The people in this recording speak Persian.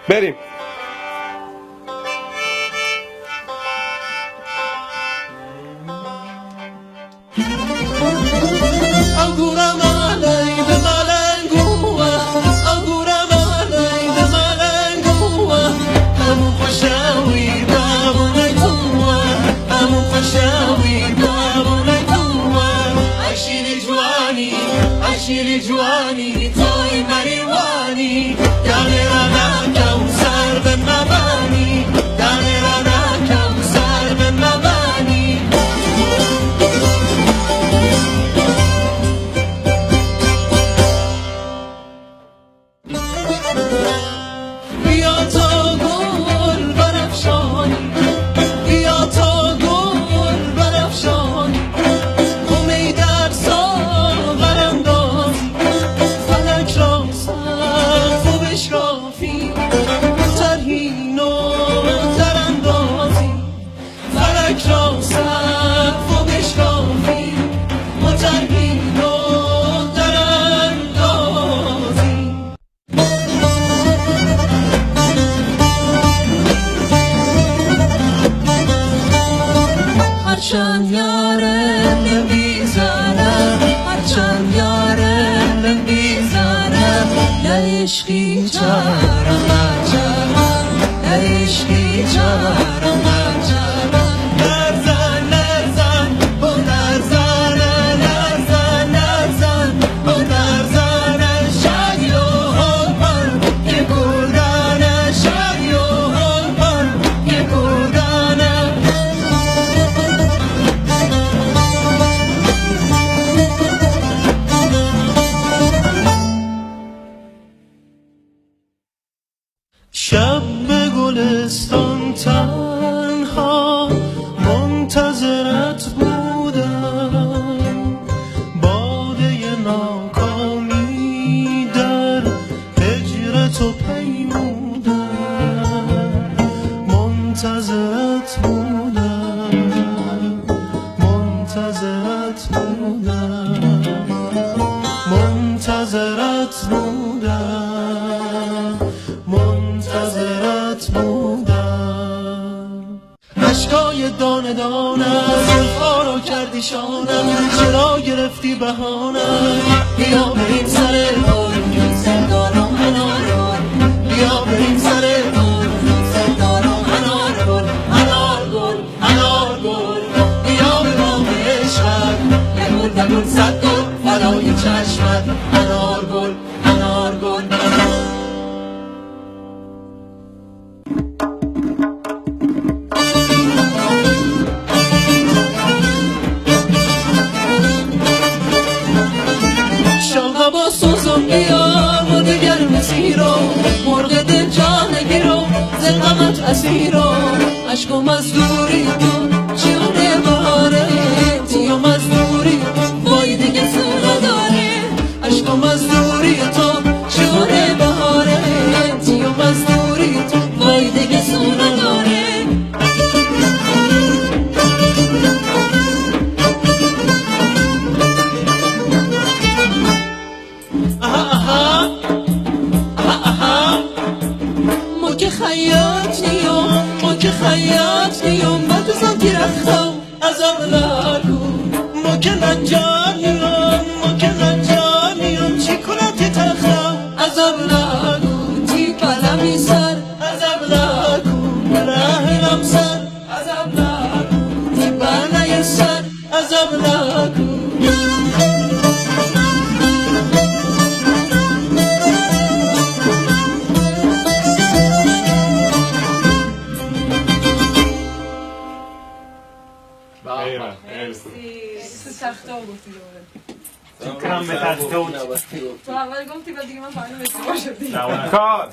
بریم. شیری جوانی توی مریوانی دانه را نکم سر به مبانی دانه را نکم سر به مبانی بیا تا گل برافشانی بیا تا گل برافشانی امید در ساغرم ترهین و تراندازی فلک را سقف و بشکافی و ترهین و تراندازی هرچند یارم نمیزنم هرچند یارم نمیزنم نه عشقی چرم نجرم نه عشقی چرم نجرم نرزن نرزن با نرزن نرزن نرزن با نرزن شدی و حال من یه گردن شدی و حال من یه گردن شب به گلستان تنها منتظرت بودم باده ناکامی در هجر تو پیمودم منتظرت بودم منتظرت بودم منتظرت بودم منتظرت بودم اشکای دانه دانم زلفا رو کردی شانم چرا گرفتی بهانم بیا بریم سر بارون زندان و انار بیا بریم سر بارون زندان و انار گل انار گل بیا به بام عشقت نگون نگون صد گل برای چشمت انار گل انار گل با سوزم بیار و دگر مسیرو مرغ دل جانگیرو زلقمت اسیرو عشقم از دوری تو چیونه بهاره تیم از دوری وای دیگه سونا داره عشقم از دوری تو چیونه بهاره تیم از دوری تو وای دیگه سونا داره خیاط نیام ما که خیاط نیام با تو زن تیرخم عذاب نکن ما که نجانیم ما که نجانیم چی کنتی تخم عذاب نکن تی پلمی سر عذاب نکن رحلم سر عذاب نکن تی بانای سر عذاب نکن تخته ها گفتی دوباره تو هم به تخته بود تو اول گفتی و دیگه من فهمیدم اشتباه شدی کار